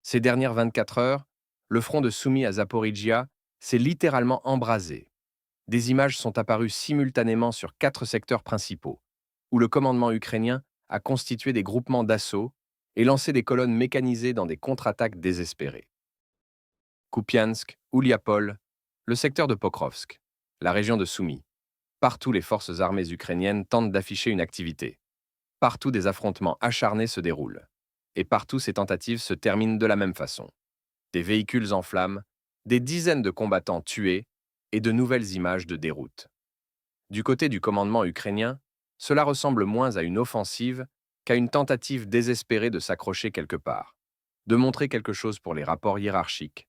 Ces dernières 24 heures, le front de Soumy à Zaporizhia s'est littéralement embrasé. Des images sont apparues simultanément sur 4 secteurs principaux, où le commandement ukrainien a constitué des groupements d'assaut et lancé des colonnes mécanisées dans des contre-attaques désespérées. Kupiansk, Ouliapol, le secteur de Pokrovsk, la région de Soumy. Partout les forces armées ukrainiennes tentent d'afficher une activité. Partout des affrontements acharnés se déroulent. Et partout ces tentatives se terminent de la même façon. Des véhicules en flammes, des dizaines de combattants tués et de nouvelles images de déroute. Du côté du commandement ukrainien, cela ressemble moins à une offensive qu'à une tentative désespérée de s'accrocher quelque part, de montrer quelque chose pour les rapports hiérarchiques,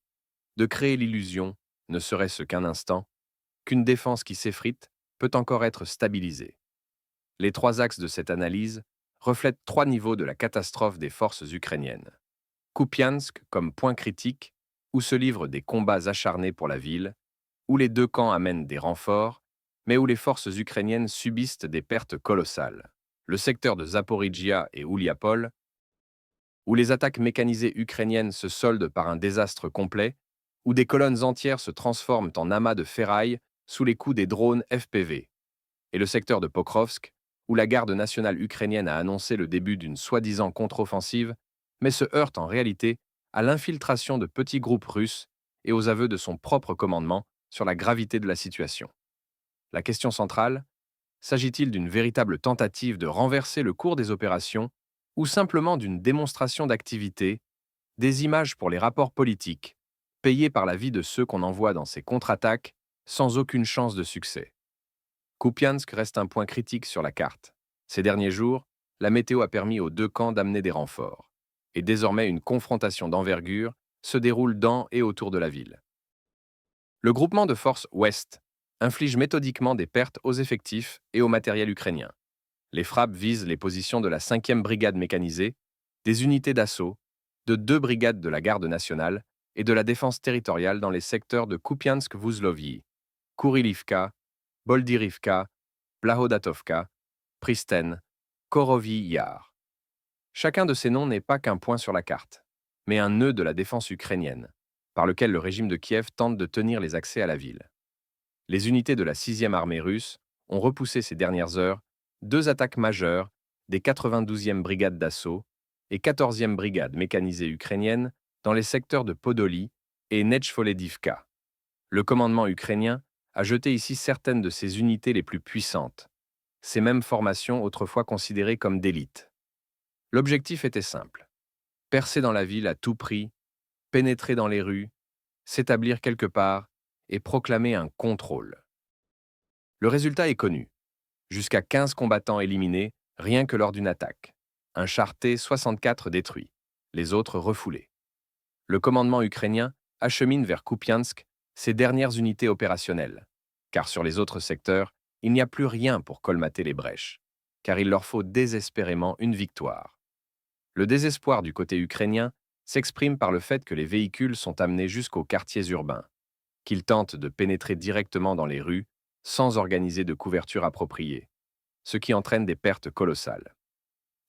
de créer l'illusion, ne serait-ce qu'un instant, qu'une défense qui s'effrite peut encore être stabilisée. Les 3 axes de cette analyse reflètent 3 niveaux de la catastrophe des forces ukrainiennes. Kupiansk comme point critique, où se livrent des combats acharnés pour la ville, où les 2 camps amènent des renforts, mais où les forces ukrainiennes subissent des pertes colossales. Le secteur de Zaporizhia et Ouliapol, où les attaques mécanisées ukrainiennes se soldent par un désastre complet, où des colonnes entières se transforment en amas de ferraille sous les coups des drones FPV. Et le secteur de Pokrovsk, où la garde nationale ukrainienne a annoncé le début d'une soi-disant contre-offensive, mais se heurte en réalité à l'infiltration de petits groupes russes et aux aveux de son propre commandement sur la gravité de la situation. La question centrale, s'agit-il d'une véritable tentative de renverser le cours des opérations ou simplement d'une démonstration d'activité, des images pour les rapports politiques, payées par la vie de ceux qu'on envoie dans ces contre-attaques sans aucune chance de succès? Kupiansk reste un point critique sur la carte. Ces derniers jours, la météo a permis aux 2 camps d'amener des renforts. Et désormais, une confrontation d'envergure se déroule dans et autour de la ville. Le groupement de forces Ouest inflige méthodiquement des pertes aux effectifs et au matériel ukrainien. Les frappes visent les positions de la 5e brigade mécanisée, des unités d'assaut, de 2 brigades de la garde nationale et de la défense territoriale dans les secteurs de Kupiansk-Vuzlovyi, Kurilivka, Boldirivka, Blahodatovka, Pristen, Korovy Yar. Chacun de ces noms n'est pas qu'un point sur la carte, mais un nœud de la défense ukrainienne, par lequel le régime de Kiev tente de tenir les accès à la ville. Les unités de la 6e armée russe ont repoussé ces dernières heures 2 attaques majeures des 92e brigades d'assaut et 14e brigade mécanisée ukrainienne dans les secteurs de Podoly et Nechvoledivka. Le commandement ukrainien a jeté ici certaines de ses unités les plus puissantes, ces mêmes formations autrefois considérées comme d'élite. L'objectif était simple: percer dans la ville à tout prix, pénétrer dans les rues, s'établir quelque part et proclamer un contrôle. Le résultat est connu: jusqu'à 15 combattants éliminés rien que lors d'une attaque. Un char T-64 détruit, les autres refoulés. Le commandement ukrainien achemine vers Kupiansk ses dernières unités opérationnelles, car sur les autres secteurs, il n'y a plus rien pour colmater les brèches, car il leur faut désespérément une victoire. Le désespoir du côté ukrainien s'exprime par le fait que les véhicules sont amenés jusqu'aux quartiers urbains, qu'ils tentent de pénétrer directement dans les rues sans organiser de couverture appropriée, ce qui entraîne des pertes colossales.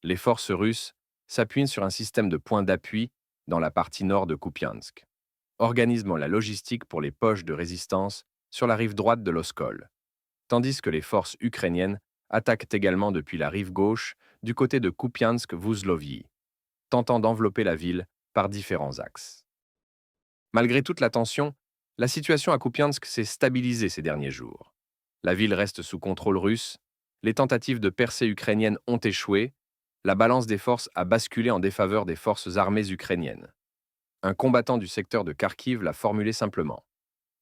Les forces russes s'appuient sur un système de points d'appui dans la partie nord de Kupiansk, organisant la logistique pour les poches de résistance sur la rive droite de l'Oskol, tandis que les forces ukrainiennes attaquent également depuis la rive gauche du côté de Kupiansk-Vuzlovyi, tentant d'envelopper la ville par différents axes. Malgré toute la tension, la situation à Kupiansk s'est stabilisée ces derniers jours. La ville reste sous contrôle russe, les tentatives de percée ukrainiennes ont échoué, la balance des forces a basculé en défaveur des forces armées ukrainiennes. Un combattant du secteur de Kharkiv l'a formulé simplement: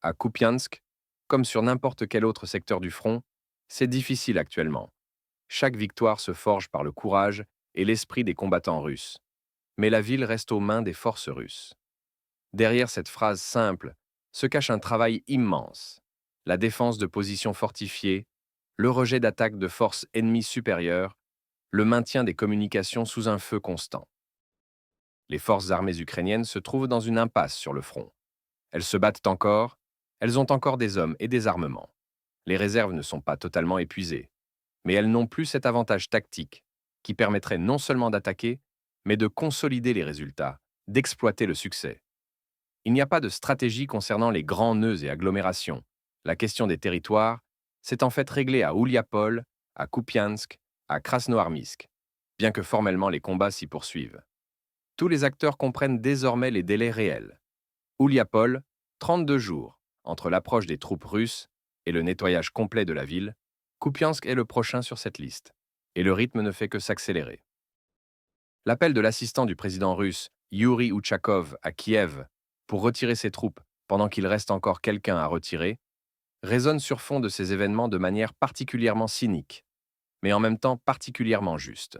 à Kupiansk, comme sur n'importe quel autre secteur du front, c'est difficile actuellement. Chaque victoire se forge par le courage et l'esprit des combattants russes. Mais la ville reste aux mains des forces russes. Derrière cette phrase simple se cache un travail immense: la défense de positions fortifiées, le rejet d'attaques de forces ennemies supérieures, le maintien des communications sous un feu constant. Les forces armées ukrainiennes se trouvent dans une impasse sur le front. Elles se battent encore, elles ont encore des hommes et des armements. Les réserves ne sont pas totalement épuisées, mais elles n'ont plus cet avantage tactique qui permettrait non seulement d'attaquer, mais de consolider les résultats d'exploiter le succès. Il n'y a pas de stratégie concernant les grands nœuds et agglomérations. La question des territoires s'est en fait réglée à Ouliapol, à Kupiansk, à Krasnoarmysk, bien que formellement les combats s'y poursuivent. Tous les acteurs comprennent désormais les délais réels. Ouliapol, 32 jours, entre l'approche des troupes russes et le nettoyage complet de la ville. Kupiansk est le prochain sur cette liste, et le rythme ne fait que s'accélérer. L'appel de l'assistant du président russe, Yuri Uchakov, à Kiev, pour retirer ses troupes pendant qu'il reste encore quelqu'un à retirer, résonne sur fond de ces événements de manière particulièrement cynique, mais en même temps particulièrement juste.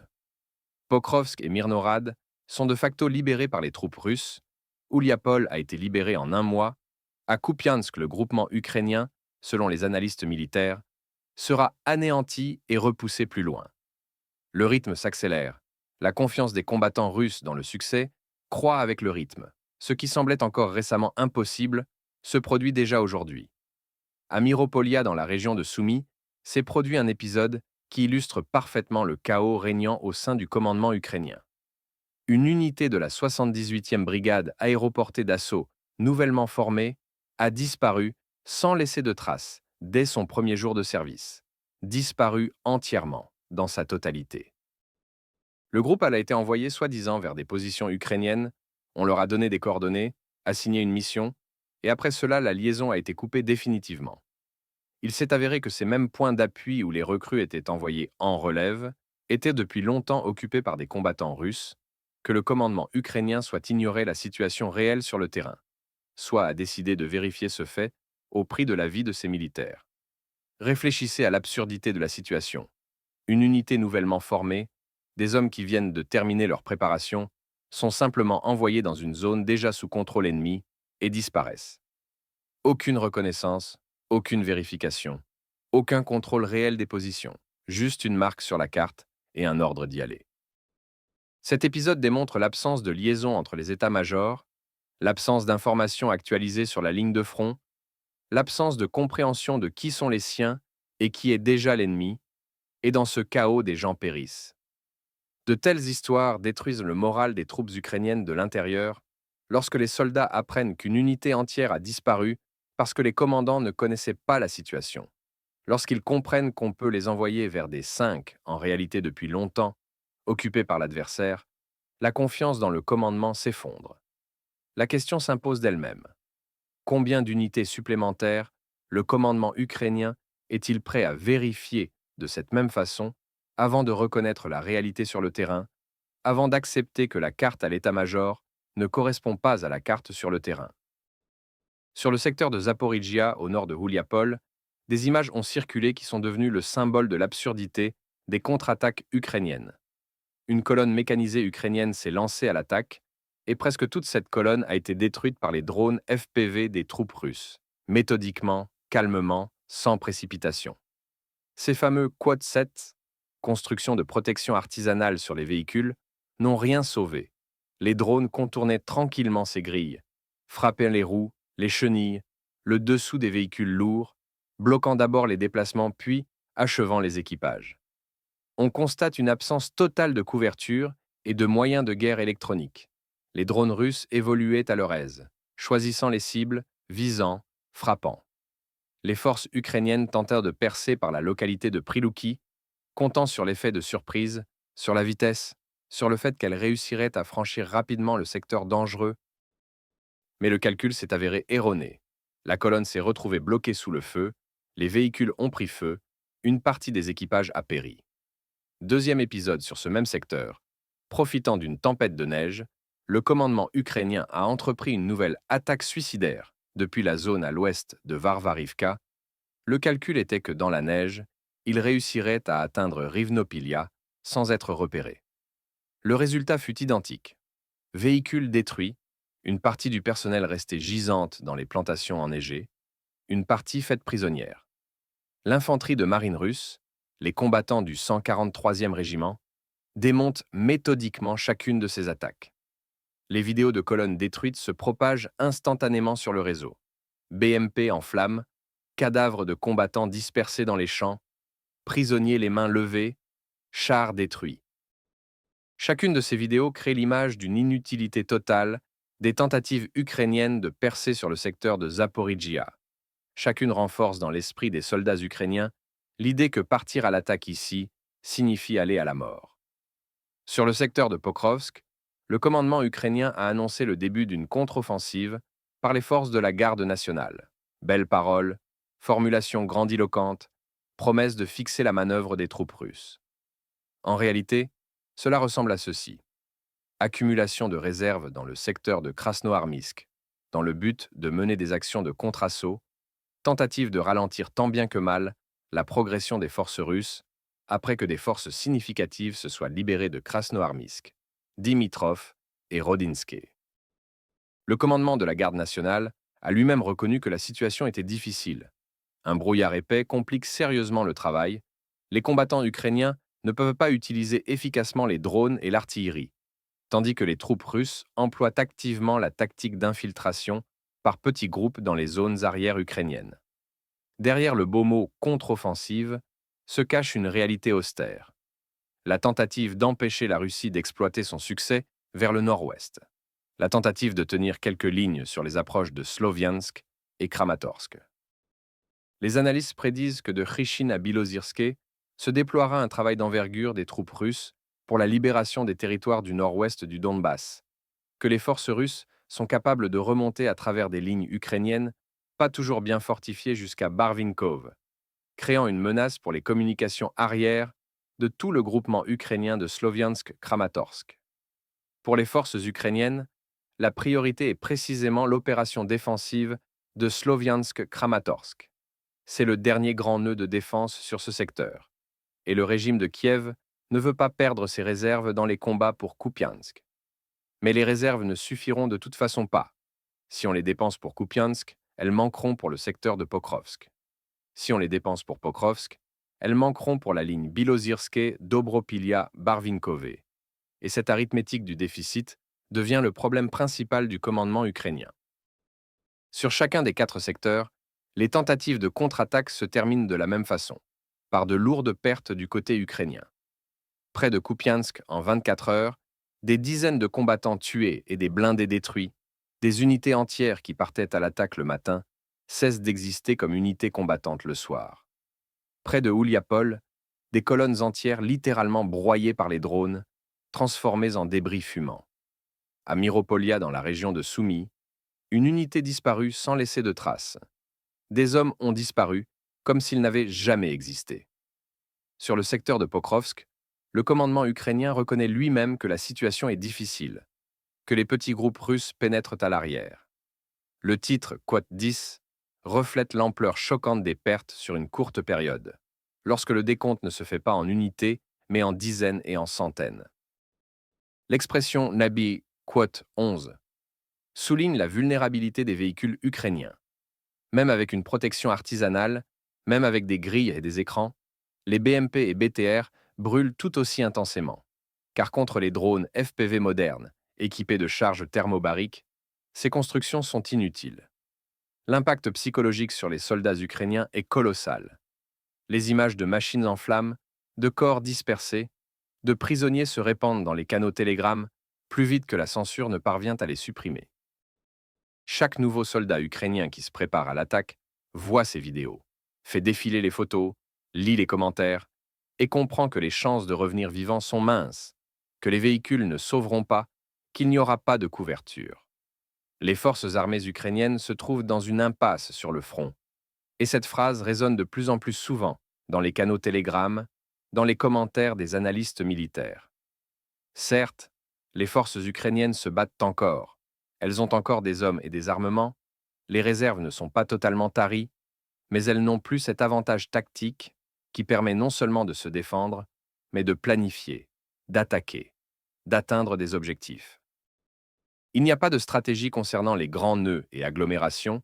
Pokrovsk et Mirnorad sont de facto libérés par les troupes russes, Ouliapol a été libéré en un mois, à Kupiansk le groupement ukrainien, selon les analystes militaires, sera anéanti et repoussé plus loin. Le rythme s'accélère, la confiance des combattants russes dans le succès croît avec le rythme. Ce qui semblait encore récemment impossible se produit déjà aujourd'hui. À Myropolia, dans la région de Soumy, s'est produit un épisode qui illustre parfaitement le chaos régnant au sein du commandement ukrainien. Une unité de la 78e brigade aéroportée d'assaut, nouvellement formée, a disparu sans laisser de traces dès son premier jour de service. Disparu entièrement, dans sa totalité. Le groupe a été envoyé soi-disant vers des positions ukrainiennes, on leur a donné des coordonnées, assigné une mission, et après cela, la liaison a été coupée définitivement. Il s'est avéré que ces mêmes points d'appui où les recrues étaient envoyées en relève étaient depuis longtemps occupés par des combattants russes, que le commandement ukrainien soit ignoré la situation réelle sur le terrain, soit a décidé de vérifier ce fait au prix de la vie de ses militaires. Réfléchissez à l'absurdité de la situation. Une unité nouvellement formée, des hommes qui viennent de terminer leur préparation, sont simplement envoyés dans une zone déjà sous contrôle ennemi et disparaissent. Aucune reconnaissance, aucune vérification, aucun contrôle réel des positions, juste une marque sur la carte et un ordre d'y aller. Cet épisode démontre l'absence de liaison entre les états-majors, l'absence d'informations actualisées sur la ligne de front, l'absence de compréhension de qui sont les siens et qui est déjà l'ennemi, et dans ce chaos des gens périssent. De telles histoires détruisent le moral des troupes ukrainiennes de l'intérieur lorsque les soldats apprennent qu'une unité entière a disparu parce que les commandants ne connaissaient pas la situation. Lorsqu'ils comprennent qu'on peut les envoyer vers des 5, en réalité depuis longtemps, occupés par l'adversaire, la confiance dans le commandement s'effondre. La question s'impose d'elle-même. Combien d'unités supplémentaires le commandement ukrainien est-il prêt à vérifier de cette même façon avant de reconnaître la réalité sur le terrain, avant d'accepter que la carte à l'état-major ne correspond pas à la carte sur le terrain? Sur le secteur de Zaporizhia, au nord de Ouliapol, des images ont circulé qui sont devenues le symbole de l'absurdité des contre-attaques ukrainiennes. Une colonne mécanisée ukrainienne s'est lancée à l'attaque, et presque toute cette colonne a été détruite par les drones FPV des troupes russes, méthodiquement, calmement, sans précipitation. Ces fameux Quad 7, constructions de protection artisanale sur les véhicules, n'ont rien sauvé. Les drones contournaient tranquillement ces grilles, frappaient les roues, les chenilles, le dessous des véhicules lourds, bloquant d'abord les déplacements puis achevant les équipages. On constate une absence totale de couverture et de moyens de guerre électroniques. Les drones russes évoluaient à leur aise, choisissant les cibles, visant, frappant. Les forces ukrainiennes tentèrent de percer par la localité de Prilouki, comptant sur l'effet de surprise, sur la vitesse, sur le fait qu'elles réussiraient à franchir rapidement le secteur dangereux. Mais le calcul s'est avéré erroné. La colonne s'est retrouvée bloquée sous le feu, les véhicules ont pris feu, une partie des équipages a péri. Deuxième épisode sur ce même secteur. Profitant d'une tempête de neige, le commandement ukrainien a entrepris une nouvelle attaque suicidaire depuis la zone à l'ouest de Varvarivka. Le calcul était que dans la neige, il réussirait à atteindre Rivnopilia sans être repéré. Le résultat fut identique. Véhicules détruits, une partie du personnel resté gisante dans les plantations enneigées, une partie faite prisonnière. L'infanterie de marine russe, les combattants du 143e régiment, démontent méthodiquement chacune de ces attaques. Les vidéos de colonnes détruites se propagent instantanément sur le réseau. BMP en flammes, cadavres de combattants dispersés dans les champs, prisonniers les mains levées, chars détruits. Chacune de ces vidéos crée l'image d'une inutilité totale Des tentatives ukrainiennes de percer sur le secteur de Zaporizhia. Chacune renforce dans l'esprit des soldats ukrainiens l'idée que partir à l'attaque ici signifie aller à la mort. Sur le secteur de Pokrovsk, le commandement ukrainien a annoncé le début d'une contre-offensive par les forces de la Garde nationale. Belles paroles, formulations grandiloquentes, promesse de fixer la manœuvre des troupes russes. En réalité, cela ressemble à ceci. Accumulation de réserves dans le secteur de Krasnoarmysk, dans le but de mener des actions de contre-assaut, tentative de ralentir tant bien que mal la progression des forces russes après que des forces significatives se soient libérées de Krasnoarmysk, Dimitrov et Rodinske. Le commandement de la Garde nationale a lui-même reconnu que la situation était difficile. Un brouillard épais complique sérieusement le travail. Les combattants ukrainiens ne peuvent pas utiliser efficacement les drones et l'artillerie, tandis que les troupes russes emploient activement la tactique d'infiltration par petits groupes dans les zones arrières ukrainiennes. Derrière le beau mot contre-offensive se cache une réalité austère. La tentative d'empêcher la Russie d'exploiter son succès vers le nord-ouest. La tentative de tenir quelques lignes sur les approches de Sloviansk et Kramatorsk. Les analystes prédisent que de Khishin à Bilozyrske se déploiera un travail d'envergure des troupes russes pour la libération des territoires du nord-ouest du Donbass, que les forces russes sont capables de remonter à travers des lignes ukrainiennes pas toujours bien fortifiées jusqu'à Barvinkov, créant une menace pour les communications arrières de tout le groupement ukrainien de Sloviansk-Kramatorsk. Pour les forces ukrainiennes, la priorité est précisément l'opération défensive de Sloviansk-Kramatorsk. C'est le dernier grand nœud de défense sur ce secteur, et le régime de Kiev ne veut pas perdre ses réserves dans les combats pour Kupiansk. Mais les réserves ne suffiront de toute façon pas. Si on les dépense pour Kupiansk, elles manqueront pour le secteur de Pokrovsk. Si on les dépense pour Pokrovsk, elles manqueront pour la ligne Bilozyrske-Dobropilia-Barvinkove. Et cette arithmétique du déficit devient le problème principal du commandement ukrainien. Sur chacun des 4 secteurs, les tentatives de contre-attaque se terminent de la même façon, par de lourdes pertes du côté ukrainien. Près de Kupiansk, en 24 heures, des dizaines de combattants tués et des blindés détruits, des unités entières qui partaient à l'attaque le matin, cessent d'exister comme unités combattantes le soir. Près de Ouliapol, des colonnes entières littéralement broyées par les drones, transformées en débris fumants. À Miropolia, dans la région de Soumy, une unité disparue sans laisser de traces. Des hommes ont disparu, comme s'ils n'avaient jamais existé. Sur le secteur de Pokrovsk, le commandement ukrainien reconnaît lui-même que la situation est difficile, que les petits groupes russes pénètrent à l'arrière. Le titre Quote 10 reflète l'ampleur choquante des pertes sur une courte période, lorsque le décompte ne se fait pas en unités, mais en dizaines et en centaines. L'expression Nabi Quote 11 souligne la vulnérabilité des véhicules ukrainiens. Même avec une protection artisanale, même avec des grilles et des écrans, les BMP et BTR brûlent tout aussi intensément. Car contre les drones FPV modernes, équipés de charges thermobariques, ces constructions sont inutiles. L'impact psychologique sur les soldats ukrainiens est colossal. Les images de machines en flammes, de corps dispersés, de prisonniers se répandent dans les canaux Telegram plus vite que la censure ne parvient à les supprimer. Chaque nouveau soldat ukrainien qui se prépare à l'attaque voit ces vidéos, fait défiler les photos, lit les commentaires et comprend que les chances de revenir vivant sont minces, que les véhicules ne sauveront pas, qu'il n'y aura pas de couverture. Les forces armées ukrainiennes se trouvent dans une impasse sur le front, et cette phrase résonne de plus en plus souvent dans les canaux Telegram, dans les commentaires des analystes militaires. Certes, les forces ukrainiennes se battent encore, elles ont encore des hommes et des armements, les réserves ne sont pas totalement taries, mais elles n'ont plus cet avantage tactique qui permet non seulement de se défendre, mais de planifier, d'attaquer, d'atteindre des objectifs. Il n'y a pas de stratégie concernant les grands nœuds et agglomérations.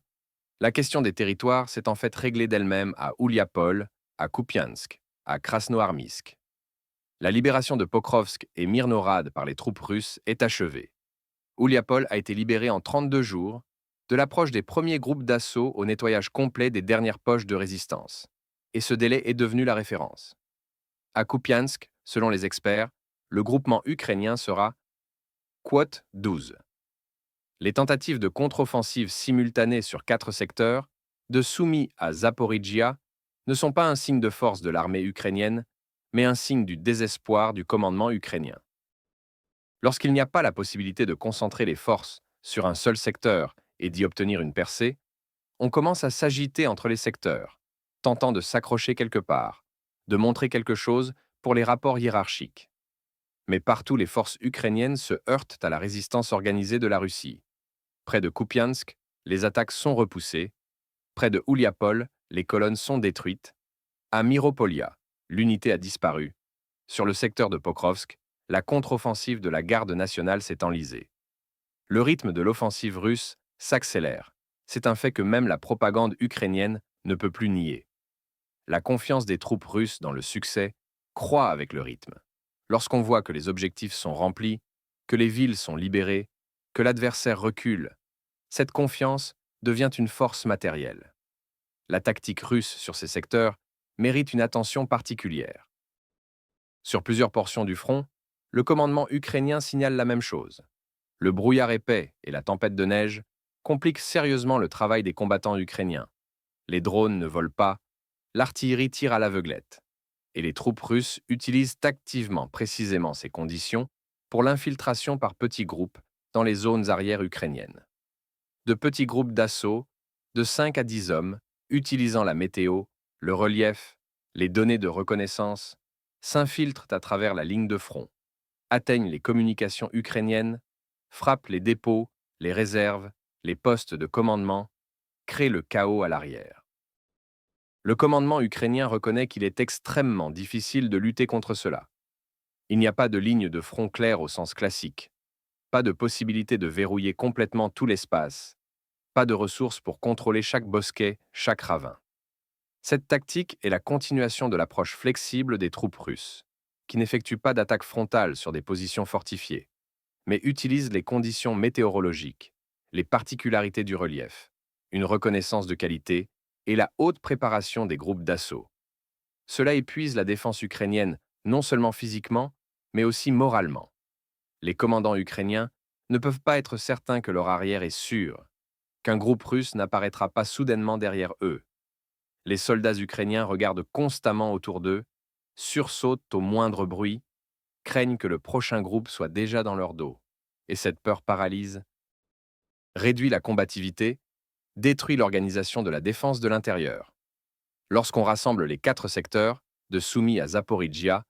La question des territoires s'est en fait réglée d'elle-même à Ouliapol, à Kupiansk, à Krasnoarmysk. La libération de Pokrovsk et Myrnorad par les troupes russes est achevée. Ouliapol a été libéré en 32 jours, de l'approche des premiers groupes d'assaut au nettoyage complet des dernières poches de résistance. Et ce délai est devenu la référence. À Kupiansk, selon les experts, le groupement ukrainien sera Quote 12. Les tentatives de contre-offensive simultanées sur 4 secteurs, de Soumy à Zaporijjia, ne sont pas un signe de force de l'armée ukrainienne, mais un signe du désespoir du commandement ukrainien. Lorsqu'il n'y a pas la possibilité de concentrer les forces sur un seul secteur et d'y obtenir une percée, on commence à s'agiter entre les secteurs, tentant de s'accrocher quelque part, de montrer quelque chose pour les rapports hiérarchiques. Mais partout, les forces ukrainiennes se heurtent à la résistance organisée de la Russie. Près de Kupiansk, les attaques sont repoussées. Près de Ouliapol, les colonnes sont détruites. À Miropolia, l'unité a disparu. Sur le secteur de Pokrovsk, la contre-offensive de la garde nationale s'est enlisée. Le rythme de l'offensive russe s'accélère. C'est un fait que même la propagande ukrainienne ne peut plus nier. La confiance des troupes russes dans le succès croît avec le rythme. Lorsqu'on voit que les objectifs sont remplis, que les villes sont libérées, que l'adversaire recule, cette confiance devient une force matérielle. La tactique russe sur ces secteurs mérite une attention particulière. Sur plusieurs portions du front, le commandement ukrainien signale la même chose. Le brouillard épais et la tempête de neige compliquent sérieusement le travail des combattants ukrainiens. Les drones ne volent pas, l'artillerie tire à l'aveuglette. Et les troupes russes utilisent activement précisément ces conditions pour l'infiltration par petits groupes dans les zones arrières ukrainiennes. De petits groupes d'assaut, de 5 à 10 hommes, utilisant la météo, le relief, les données de reconnaissance, s'infiltrent à travers la ligne de front, atteignent les communications ukrainiennes, frappent les dépôts, les réserves, les postes de commandement, créent le chaos à l'arrière. Le commandement ukrainien reconnaît qu'il est extrêmement difficile de lutter contre cela. Il n'y a pas de ligne de front claire au sens classique, pas de possibilité de verrouiller complètement tout l'espace, pas de ressources pour contrôler chaque bosquet, chaque ravin. Cette tactique est la continuation de l'approche flexible des troupes russes, qui n'effectuent pas d'attaque frontale sur des positions fortifiées, mais utilisent les conditions météorologiques, les particularités du relief, une reconnaissance de qualité et la haute préparation des groupes d'assaut. Cela épuise la défense ukrainienne non seulement physiquement, mais aussi moralement. Les commandants ukrainiens ne peuvent pas être certains que leur arrière est sûr, qu'un groupe russe n'apparaîtra pas soudainement derrière eux. Les soldats ukrainiens regardent constamment autour d'eux, sursautent au moindre bruit, craignent que le prochain groupe soit déjà dans leur dos. Et cette peur paralyse, réduit la combativité, détruit l'organisation de la défense de l'intérieur. Lorsqu'on rassemble les 4 secteurs, de Soumy à Zaporijjia,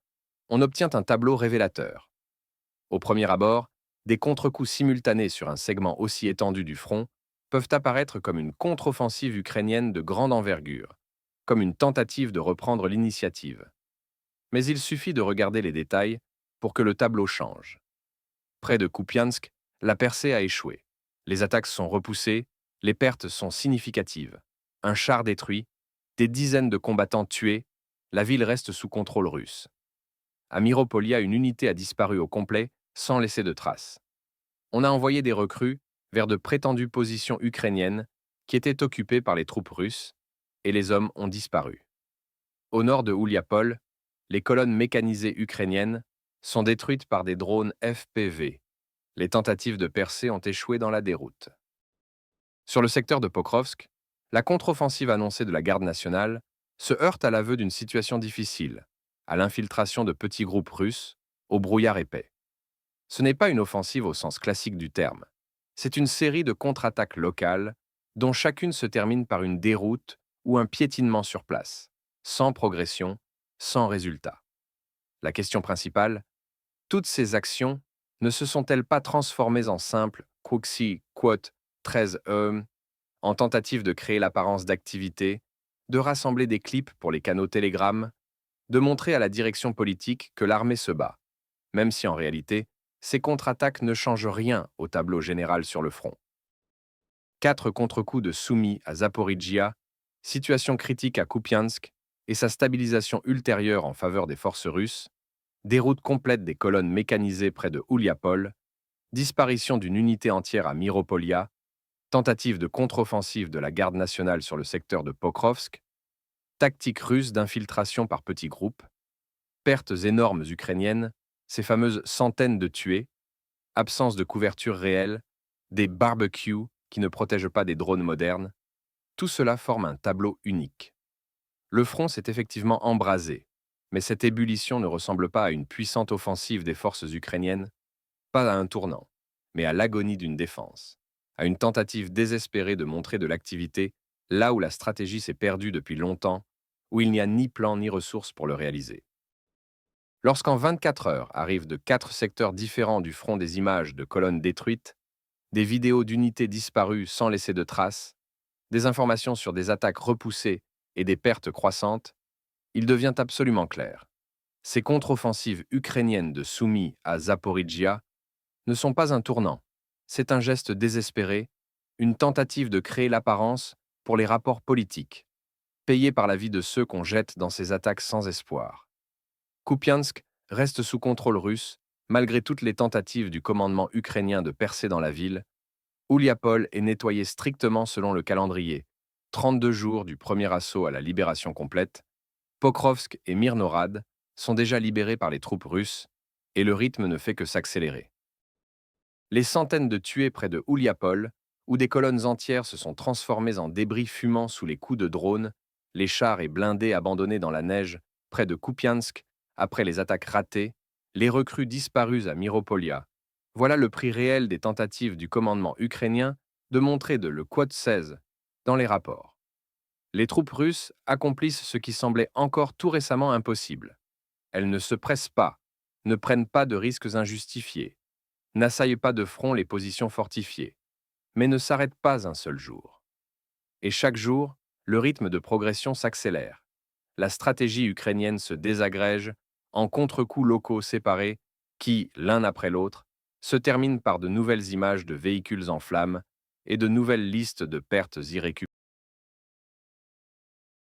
on obtient un tableau révélateur. Au premier abord, des contre-coups simultanés sur un segment aussi étendu du front peuvent apparaître comme une contre-offensive ukrainienne de grande envergure, comme une tentative de reprendre l'initiative. Mais il suffit de regarder les détails pour que le tableau change. Près de Kupiansk, la percée a échoué. Les attaques sont repoussées, les pertes sont significatives. Un char détruit, des dizaines de combattants tués, la ville reste sous contrôle russe. À Miropolia, une unité a disparu au complet, sans laisser de traces. On a envoyé des recrues vers de prétendues positions ukrainiennes qui étaient occupées par les troupes russes, et les hommes ont disparu. Au nord de Ouliapol, les colonnes mécanisées ukrainiennes sont détruites par des drones FPV. Les tentatives de percée ont échoué dans la déroute. Sur le secteur de Pokrovsk, la contre-offensive annoncée de la garde nationale se heurte à l'aveu d'une situation difficile, à l'infiltration de petits groupes russes, au brouillard épais. Ce n'est pas une offensive au sens classique du terme. C'est une série de contre-attaques locales, dont chacune se termine par une déroute ou un piétinement sur place, sans progression, sans résultat. La question principale, toutes ces actions ne se sont-elles pas transformées en simples Quoxi, quote, 13 en tentative de créer l'apparence d'activité, de rassembler des clips pour les canaux Telegram, de montrer à la direction politique que l'armée se bat, même si en réalité, ces contre-attaques ne changent rien au tableau général sur le front. 4 contre-coups de Soumy à Zaporijjia, situation critique à Kupiansk et sa stabilisation ultérieure en faveur des forces russes, déroute complète des colonnes mécanisées près de Ouliapol, disparition d'une unité entière à Miropolia, tentative de contre-offensive de la garde nationale sur le secteur de Pokrovsk, tactique russe d'infiltration par petits groupes, pertes énormes ukrainiennes, ces fameuses centaines de tués, absence de couverture réelle, des barbecues qui ne protègent pas des drones modernes, tout cela forme un tableau unique. Le front s'est effectivement embrasé, mais cette ébullition ne ressemble pas à une puissante offensive des forces ukrainiennes, pas à un tournant, mais à l'agonie d'une défense, à une tentative désespérée de montrer de l'activité là où la stratégie s'est perdue depuis longtemps, où il n'y a ni plan ni ressources pour le réaliser. Lorsqu'en 24 heures arrivent de 4 secteurs différents du front des images de colonnes détruites, des vidéos d'unités disparues sans laisser de traces, des informations sur des attaques repoussées et des pertes croissantes, il devient absolument clair. Ces contre-offensives ukrainiennes de Soumy à Zaporizhia ne sont pas un tournant. C'est un geste désespéré, une tentative de créer l'apparence pour les rapports politiques, payés par la vie de ceux qu'on jette dans ces attaques sans espoir. Kupiansk reste sous contrôle russe, malgré toutes les tentatives du commandement ukrainien de percer dans la ville. Ouliapol est nettoyé strictement selon le calendrier, 32 jours du premier assaut à la libération complète. Pokrovsk et Mirnorad sont déjà libérés par les troupes russes, et le rythme ne fait que s'accélérer. Les centaines de tués près de Ouliapol, où des colonnes entières se sont transformées en débris fumant sous les coups de drones, les chars et blindés abandonnés dans la neige près de Kupiansk après les attaques ratées, les recrues disparues à Miropolia. Voilà le prix réel des tentatives du commandement ukrainien de montrer de le quote 16 dans les rapports. Les troupes russes accomplissent ce qui semblait encore tout récemment impossible. Elles ne se pressent pas, ne prennent pas de risques injustifiés, n'assaillent pas de front les positions fortifiées, mais ne s'arrêtent pas un seul jour. Et chaque jour, le rythme de progression s'accélère. La stratégie ukrainienne se désagrège en contre-coups locaux séparés qui, l'un après l'autre, se terminent par de nouvelles images de véhicules en flammes et de nouvelles listes de pertes irrécupérables.